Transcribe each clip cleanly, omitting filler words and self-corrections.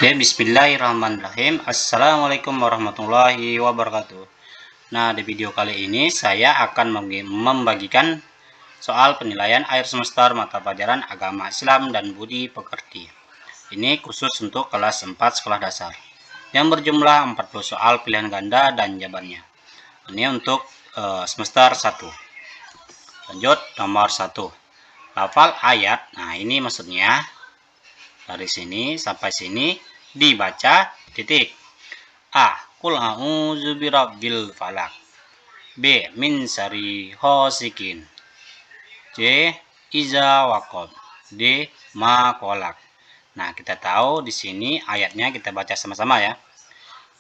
Ya, bismillahirrahmanirrahim. Assalamualaikum warahmatullahi wabarakatuh. Nah, di video kali ini saya akan membagikan soal penilaian akhir semester mata pelajaran agama Islam dan budi pekerti. Ini khusus untuk kelas 4 sekolah dasar yang berjumlah 40 soal pilihan ganda dan jawabannya. Ini untuk semester 1. Lanjut nomor 1. Lafal ayat. Nah, ini maksudnya dari sini sampai sini dibaca titik. A. Qul a'udzu birabbil falaq. B. Min syarri ghasikin. C. Iza waqab. D. Ma qalaq. Nah, kita tahu di sini ayatnya kita baca sama-sama ya.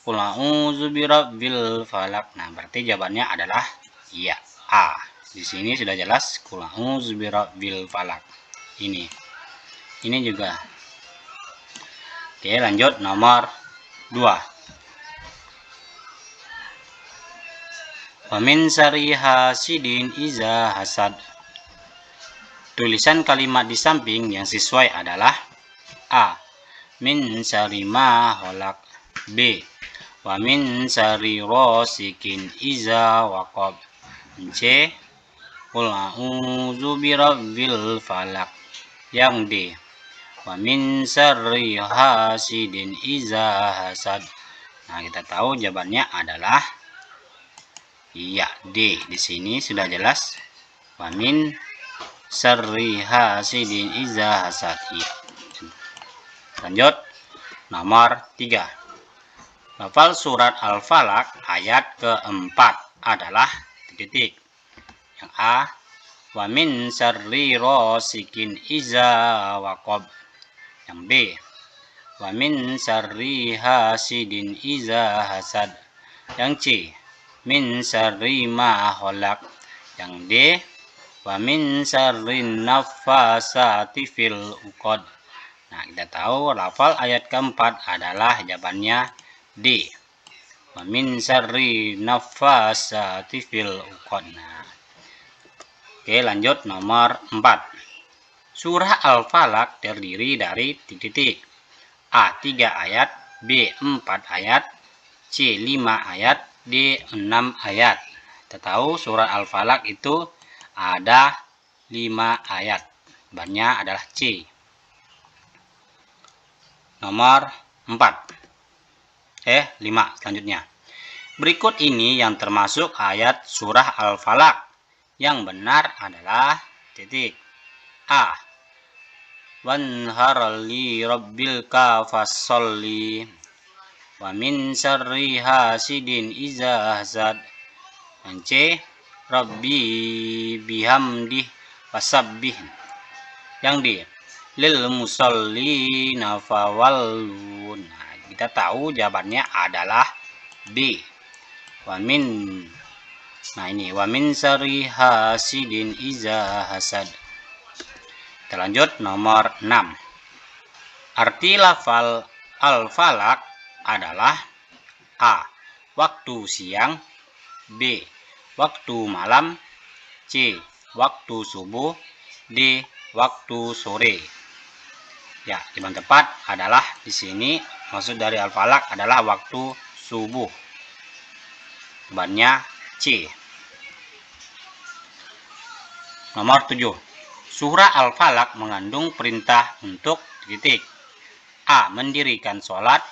Qul a'udzu birabbil falaq. Nah, berarti jawabannya adalah iya, A. Di sini sudah jelas qul a'udzu birabbil falaq. Ini juga. Oke, lanjut nomor 2. Wa min syarri hasidin iza hasad. Tulisan kalimat di samping yang sesuai adalah A. Min syarri ma khalaq. B. Wa min syarri ghasikin iza waqab. C. Qul a'udzu birabbil falaq. Yang D. Wa min syarri hasidin iza hasad. Nah, kita tahu jawabannya adalah iya, D. Di sini sudah jelas. Wa min syarri hasidin iza hasad. Iya. Lanjut nomor 3. Lafal surat Al-Falaq ayat keempat adalah titik. Yang A. Wa min syarri ghasikin iza waqab. Yang B. Wa min syarri hasidin iza hasad. Yang C. Min syarri ma khalaq. Yang D. Wa min syarri naffasati fil uqad. Nah, kita tahu lafal ayat keempat adalah jawabannya D. Wa min syarri naffasati fil uqad. Nah, oke, lanjut nomor 4. Surah Al-Falaq terdiri dari titik. A. 3 ayat. B. 4 ayat. C. 5 ayat. D. 6 ayat. Kita tahu surah Al-Falaq itu ada 5 ayat. Jawabannya adalah C. Nomor 4. 5 selanjutnya. Berikut ini yang termasuk ayat surah Al-Falaq. Yang benar adalah titik. A. Wanhar li rabbil kafassolli. Wa min syarri hasidin iza hasad. Dan C. Rabbi bihamdih wasabbih. Yang D. Lil musallina fawallun. Nah, kita tahu jawabannya adalah B. Wa min syarri hasidin iza hasad. Kita lanjut nomor 6. Arti lafal Al-Falaq adalah A. Waktu siang. B. Waktu malam. C. Waktu subuh. D. Waktu sore. Ya, jawaban tepat adalah di sini maksud dari Al-Falaq adalah waktu subuh. Jawabannya C. Nomor 7. Surah Al-Falaq mengandung perintah untuk titik. A. Mendirikan sholat.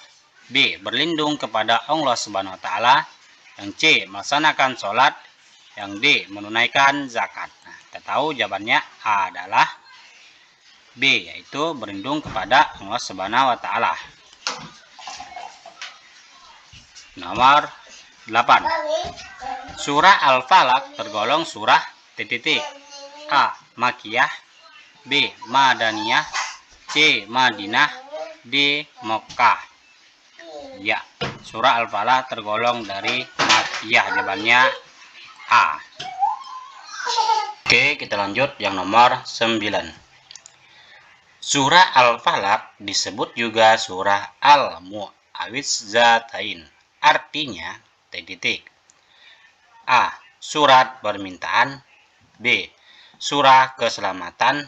B. Berlindung kepada Allah Subhanahu wa Ta'ala. Yang C. Melaksanakan sholat. Yang D. Menunaikan zakat. Nah, kita tahu jawabannya adalah B, yaitu berlindung kepada Allah Subhanahu wa Ta'ala. Nomor 8. Surah Al-Falaq tergolong surah titik. A. Makkiyah. B. Madaniyah. C. Madinah. D. Mekkah. Ya, surah Al-Falaq tergolong dari Makkiyah. Jawabannya A. Oke, kita lanjut yang nomor 9. Surah Al-Falaq disebut juga surah Al-Mu'awwidzatain. Artinya titik. A. Surat permintaan. B. Surah keselamatan.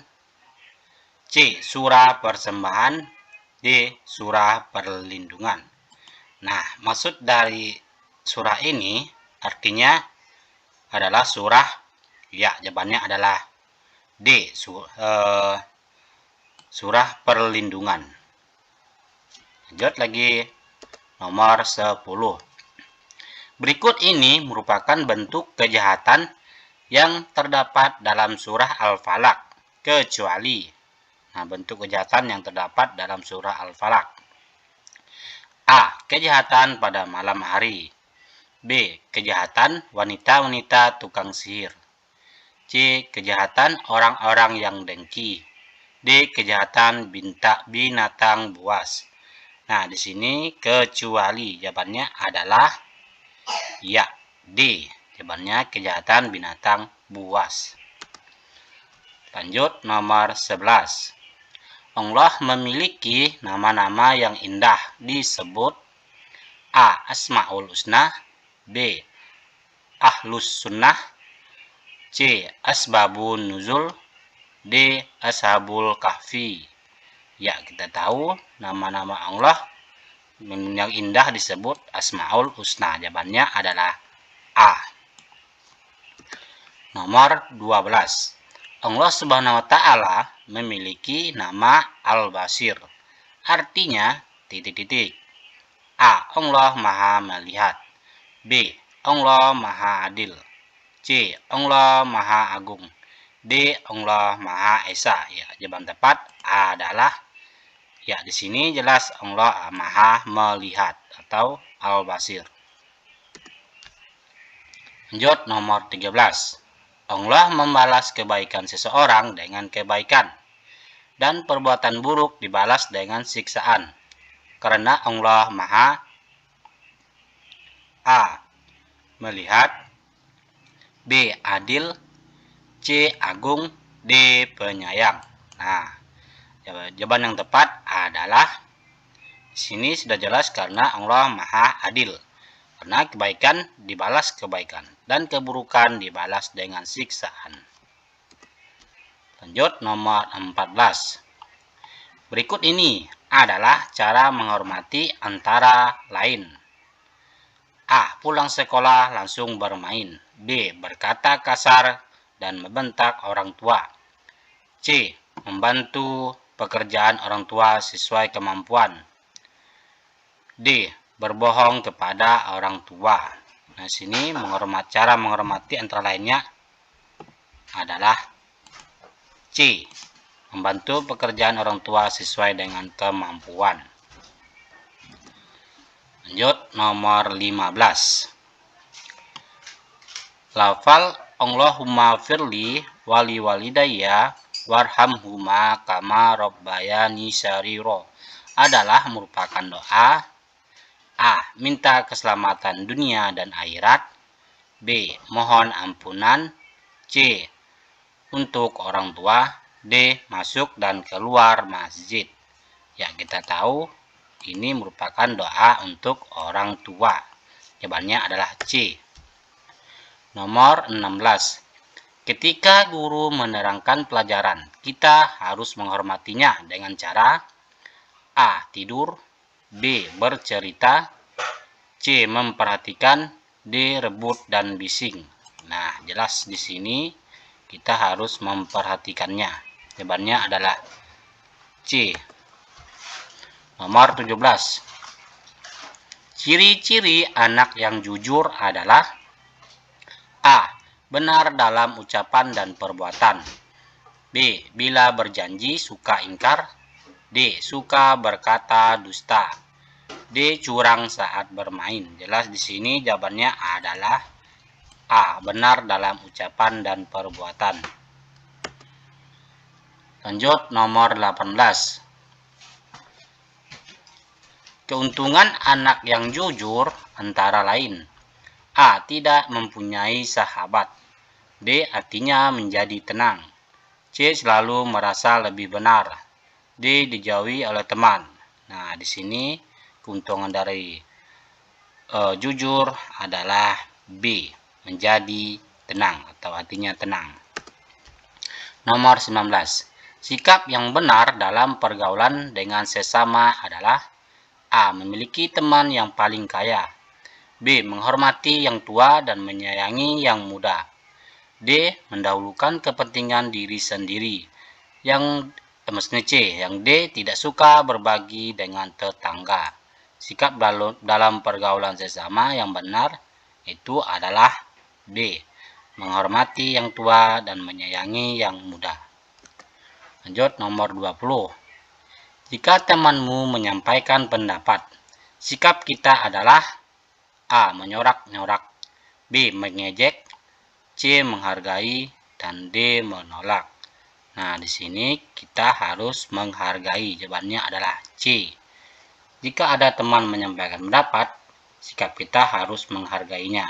C. Surah persembahan. D. Surah perlindungan. Nah, maksud dari surah ini artinya adalah surah, ya, jawabannya adalah D. Surah perlindungan. Lanjut lagi, nomor 10. Berikut ini merupakan bentuk kejahatan yang terdapat dalam surah Al-Falaq, kecuali. Nah, bentuk kejahatan yang terdapat dalam surah Al-Falaq. A. Kejahatan pada malam hari. B. Kejahatan wanita-wanita tukang sihir. C. Kejahatan orang-orang yang dengki. D. Kejahatan binatang buas. Nah, di sini kecuali jawabannya adalah ya, D. Jawabannya kejahatan binatang buas. Lanjut, nomor 11. Allah memiliki nama-nama yang indah disebut A. Asmaul Husna. B. Ahlus Sunnah. C. Asbabun Nuzul. D. Ashabul Kahfi. Ya, kita tahu nama-nama Allah yang indah disebut Asmaul Husna. Jawabannya adalah A. Nomor 12. Allah Subhanahu wa Ta'ala memiliki nama Al-Basir. Artinya titik-titik. A. Allah Maha Melihat. B. Allah Maha Adil. C. Allah Maha Agung. D. Allah Maha Esa. Ya, jawaban tepat adalah ya, di sini jelas Allah Maha Melihat atau Al-Basir. Lanjut, nomor 13. Allah membalas kebaikan seseorang dengan kebaikan dan perbuatan buruk dibalas dengan siksaan. Karena Allah Maha A. Melihat. B. Adil. C. Agung. D. Penyayang. Nah, jawaban yang tepat adalah di sini sudah jelas karena Allah Maha Adil. Karena kebaikan dibalas kebaikan dan keburukan dibalas dengan siksaan. Lanjut, nomor 14. Berikut ini adalah cara menghormati antara lain. A. Pulang sekolah langsung bermain. B. Berkata kasar dan membentak orang tua. C. Membantu pekerjaan orang tua sesuai kemampuan. D. Berbohong kepada orang tua. Nah, sini cara menghormati antara lainnya adalah C. Membantu pekerjaan orang tua sesuai dengan kemampuan. Lanjut, nomor 15. Lafal Allahumma firli wali walidayya warhamhuma kama rabbayani syariro adalah merupakan doa. A. Minta keselamatan dunia dan akhirat. B. Mohon ampunan. C. Untuk orang tua. D. Masuk dan keluar masjid. Ya, kita tahu ini merupakan doa untuk orang tua. Jawabannya adalah C. Nomor 16. Ketika guru menerangkan pelajaran, kita harus menghormatinya dengan cara A. Tidur. B. Bercerita. C. Memperhatikan. D. Rebut dan bising. Nah, jelas di sini kita harus memperhatikannya. Jawabannya adalah C. Nomor 17. Ciri-ciri anak yang jujur adalah A. Benar dalam ucapan dan perbuatan. B. Bila berjanji suka ingkar. D. Suka berkata dusta. D. Curang saat bermain. Jelas di sini jawabannya adalah A. Benar dalam ucapan dan perbuatan. Lanjut, nomor 18. Keuntungan anak yang jujur antara lain. A. Tidak mempunyai sahabat. D. Artinya menjadi tenang. C. Selalu merasa lebih benar. D. Dijauhi oleh teman. Nah, di sini keuntungan dari jujur adalah B. Menjadi tenang atau artinya tenang. Nomor 19. Sikap yang benar dalam pergaulan dengan sesama adalah A. Memiliki teman yang paling kaya. B. Menghormati yang tua dan menyayangi yang muda. D. Mendahulukan kepentingan diri sendiri. Maksudnya C. Yang D. Tidak suka berbagi dengan tetangga. Sikap dalam pergaulan sesama yang benar itu adalah B. Menghormati yang tua dan menyayangi yang muda. Lanjut nomor 20. Jika temanmu menyampaikan pendapat, sikap kita adalah A. Menyorak-nyorak, B. Mengejek, C. Menghargai, dan D. Menolak. Nah, di sini kita harus menghargai. Jawabannya adalah C. Jika ada teman menyampaikan pendapat, sikap kita harus menghargainya.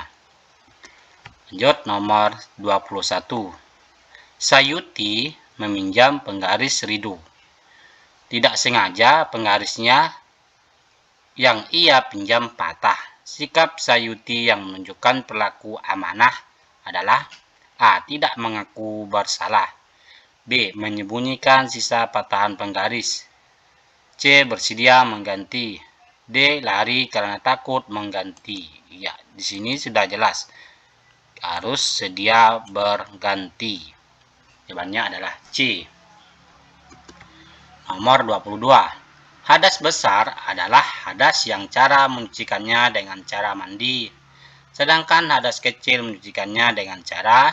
Lanjut nomor 21. Sayuti meminjam penggaris ridu. Tidak sengaja penggarisnya yang ia pinjam patah. Sikap Sayuti yang menunjukkan perilaku amanah adalah A. Tidak mengaku bersalah, B. Menyembunyikan sisa patahan penggaris, C. Bersedia mengganti, D. Lari karena takut mengganti. Ya, di sini sudah jelas harus sedia berganti. Jawabannya adalah C. Nomor 22. Hadas besar adalah hadas yang cara mencucikannya dengan cara mandi. Sedangkan hadas kecil mencucikannya dengan cara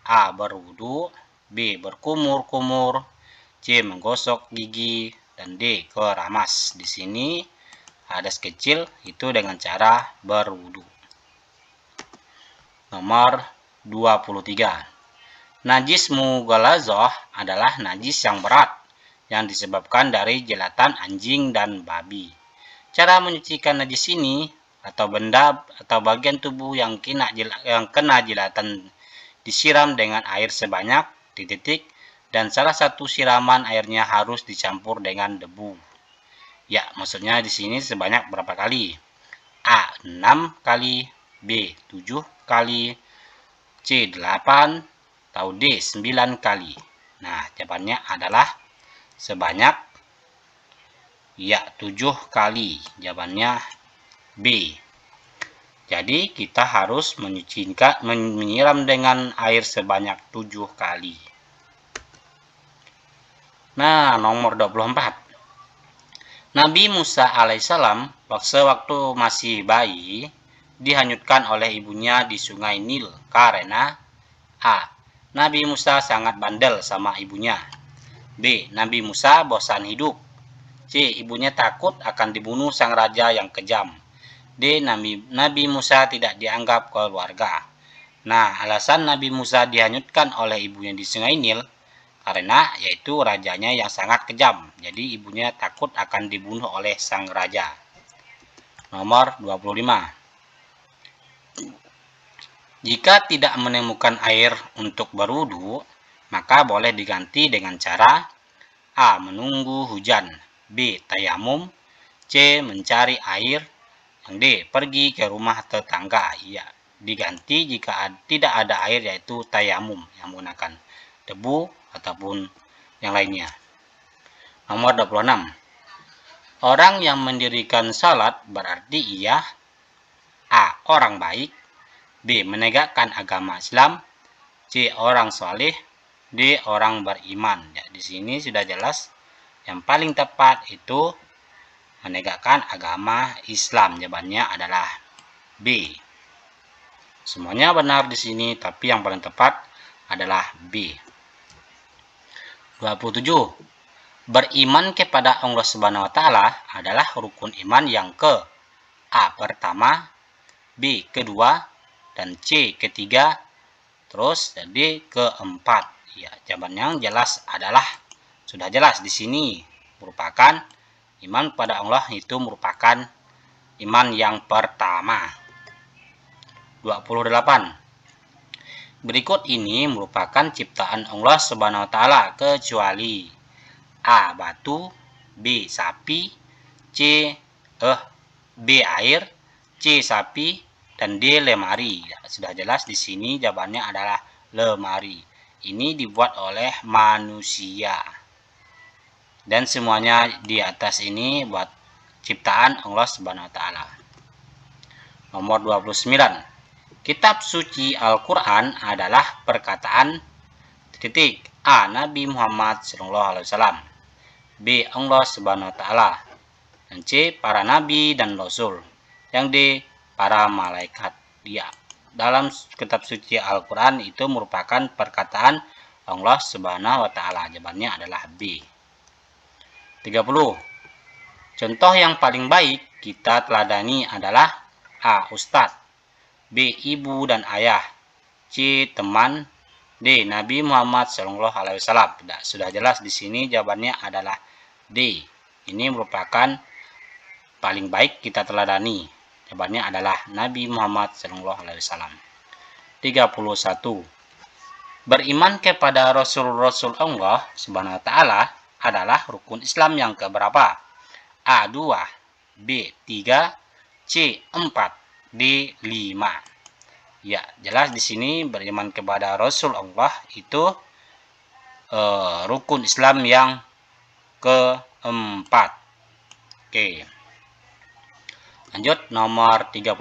A. Berwudu, B. Berkumur-kumur, C. Menggosok gigi, dan D. Keramas. Di sini hadas kecil itu dengan cara berwudu. Nomor 23. Najis mughaladzah adalah najis yang berat yang disebabkan dari jelatan anjing dan babi. Cara menyucikan najis ini atau benda atau bagian tubuh yang kena jelatan disiram dengan air sebanyak titik dan salah satu siraman airnya harus dicampur dengan debu. Ya, maksudnya di sini sebanyak berapa kali? A. 6 kali, B. 7 kali, C. 8, atau D. 9 kali. Nah, jawabannya adalah sebanyak 7 kali. Jawabannya B. Jadi kita harus menyiram dengan air sebanyak 7 kali. Nah, nomor 24. Nabi Musa alaihissalam sewaktu masih bayi dihanyutkan oleh ibunya di sungai Nil karena A. Nabi Musa sangat bandel sama ibunya, B. Nabi Musa bosan hidup, C. Ibunya takut akan dibunuh sang raja yang kejam, D. Nabi Musa tidak dianggap keluarga. Nah, alasan Nabi Musa dihanyutkan oleh ibunya di sungai Nil karena yaitu rajanya yang sangat kejam. Jadi ibunya takut akan dibunuh oleh sang raja. Nomor 25. Jika tidak menemukan air untuk berwudu, maka boleh diganti dengan cara A. Menunggu hujan, B. Tayamum, C. Mencari air, yang D. Pergi ke rumah tetangga. Ya, diganti jika tidak ada air yaitu tayamum yang menggunakan debu ataupun yang lainnya. Nomor 26. Orang yang mendirikan salat berarti ia A. Orang baik, B. Menegakkan agama Islam, C. Orang soleh, D. Orang beriman. Ya, di sini sudah jelas yang paling tepat itu menegakkan agama Islam. Jawabannya adalah B. Semuanya benar di sini, tapi yang paling tepat adalah B. 27. Beriman kepada Allah Subhanahu wa taala adalah rukun iman yang ke A. Pertama, B. Kedua, dan C. Ketiga, terus D. Keempat. Ya, jawaban yang jelas adalah sudah jelas di sini merupakan iman pada Allah itu merupakan iman yang pertama. 28. Berikut ini merupakan ciptaan Allah Subhanahu wa taala kecuali A. Batu, B. Sapi, B. Air, C. Sapi, dan D. Lemari. Ya, sudah jelas di sini jawabannya adalah lemari. ini dibuat oleh manusia. Dan semuanya di atas ini buat ciptaan Allah Subhanahu wa taala. Nomor 29. Kitab suci Al-Qur'an adalah perkataan titik A. Nabi Muhammad SAW, B. Allah Subhanahu wa taala, dan C. para nabi dan rasul, yang D. para malaikat. Ya, dalam kitab suci Al-Qur'an itu merupakan perkataan Allah Subhanahu wa taala. Jawabannya adalah B. 30. Contoh yang paling baik kita teladani adalah A. Ustadz, B. Ibu dan ayah, C. teman, D. Nabi Muhammad SAW. Sudah jelas di sini jawabannya adalah D. Ini merupakan paling baik kita teladani. Jawabannya adalah Nabi Muhammad SAW. 31. Beriman kepada Rasul-Rasul Allah Subhanahu wa taala adalah rukun Islam yang keberapa? A. 2, B. 3, C. 4, D. 5. Ya, jelas di sini beriman kepada Rasul Allah itu rukun Islam yang keempat. Oke. Lanjut nomor 32.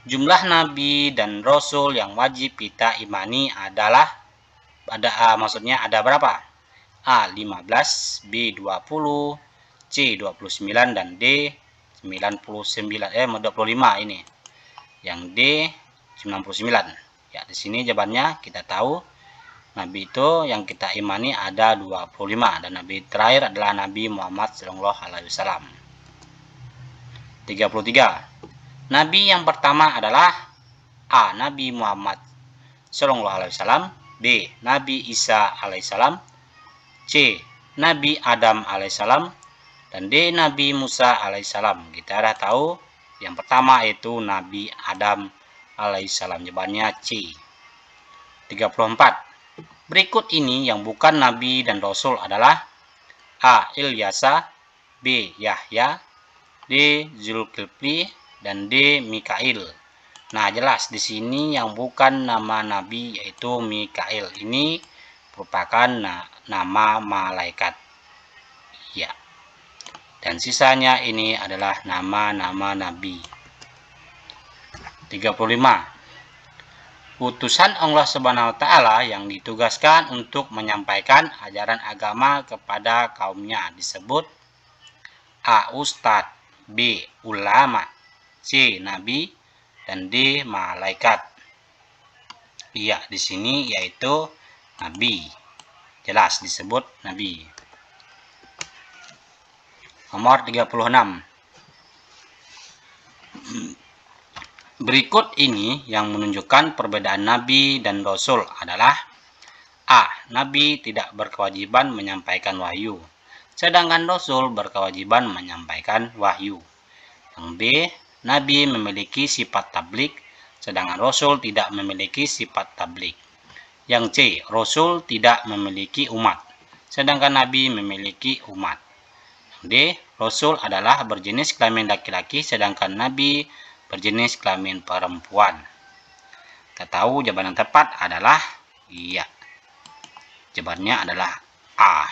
Jumlah nabi dan rasul yang wajib kita imani adalah maksudnya ada berapa? A. 15, B. 20, C. 29 dan D. 25 ini. Yang D 99. Ya, di sini jawabannya kita tahu nabi itu yang kita imani ada 25 dan nabi terakhir adalah Nabi Muhammad SAW. 33. Nabi yang pertama adalah A. Nabi Muhammad SAW, B. Nabi Isa alaihissalam, C. Nabi Adam alaihissalam, dan D. Nabi Musa alaihissalam. Kita sudah tahu yang pertama itu Nabi Adam alaihissalam. Jawabannya C. 34. Berikut ini yang bukan nabi dan rasul adalah A. Ilyasa, B. Yahya, D. Zulkifli, dan D. Mikail. Nah, jelas di sini yang bukan nama nabi yaitu Mikail. Ini merupakan nama malaikat. Ya. Dan sisanya ini adalah nama-nama nabi. 35. Utusan Allah Subhanahu wa taala yang ditugaskan untuk menyampaikan ajaran agama kepada kaumnya disebut A. Ustadz, B. ulama, C. nabi, dan D. malaikat. Iya, di sini yaitu nabi. Jelas disebut nabi. Nomor 36. Berikut ini yang menunjukkan perbedaan nabi dan rasul adalah A. Nabi tidak berkewajiban menyampaikan wahyu, sedangkan rasul berkewajiban menyampaikan wahyu. Yang B. Nabi memiliki sifat tabligh, sedangkan rasul tidak memiliki sifat tabligh. Yang C. Rasul tidak memiliki umat, sedangkan nabi memiliki umat. Yang D. Rasul adalah berjenis kelamin laki-laki, sedangkan nabi berjenis kelamin perempuan. Kita tahu jawaban yang tepat adalah iya. Jawabannya adalah A.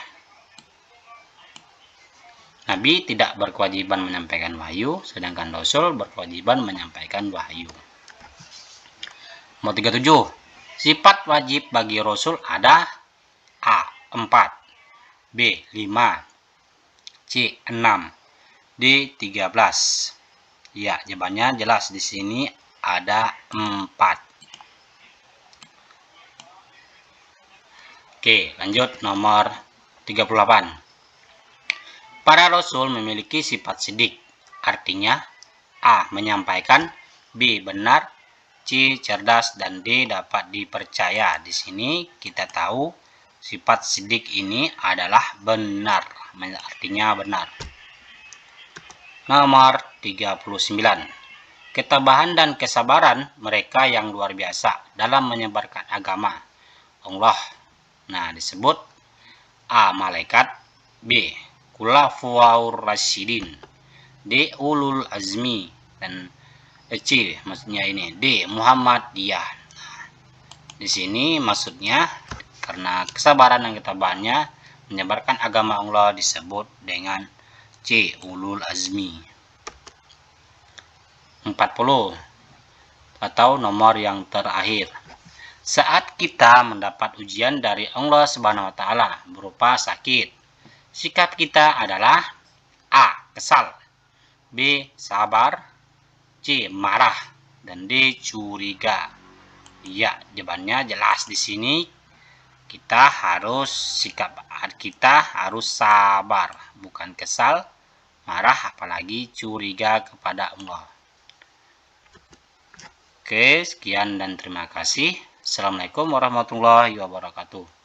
Nabi tidak berkewajiban menyampaikan wahyu, sedangkan rasul berkewajiban menyampaikan wahyu. Nomor 37. Sifat wajib bagi rasul ada A. 4, B. 5, C. 6, D. 13. Ya, jawabannya jelas di sini ada 4. Oke, lanjut nomor 38. Para rasul memiliki sifat sidik, artinya A. menyampaikan, B. benar, C. cerdas, dan D. dapat dipercaya. Di sini kita tahu sifat sidik ini adalah benar, artinya benar. Nomor 39. Ketabahan dan kesabaran mereka yang luar biasa dalam menyebarkan agama Allah. Nah, disebut A. malaikat, B. khulafaur rasyidin, D. ulul azmi, dan C maksudnya ini D. Muhammadiyah. Nah, di sini maksudnya Karena kesabaran dan ketabahannya menyebarkan agama Allah disebut dengan C. Ulul azmi. 40 atau nomor yang terakhir. Saat kita mendapat ujian dari Allah Subhanahu wa taala berupa sakit, sikap kita adalah A. Kesal, B. Sabar, C. Marah, dan D. Curiga. Ya, jawabannya jelas di sini. Kita harus sabar, bukan kesal, marah, apalagi curiga kepada Allah. Oke, sekian dan terima kasih. Assalamualaikum warahmatullahi wabarakatuh.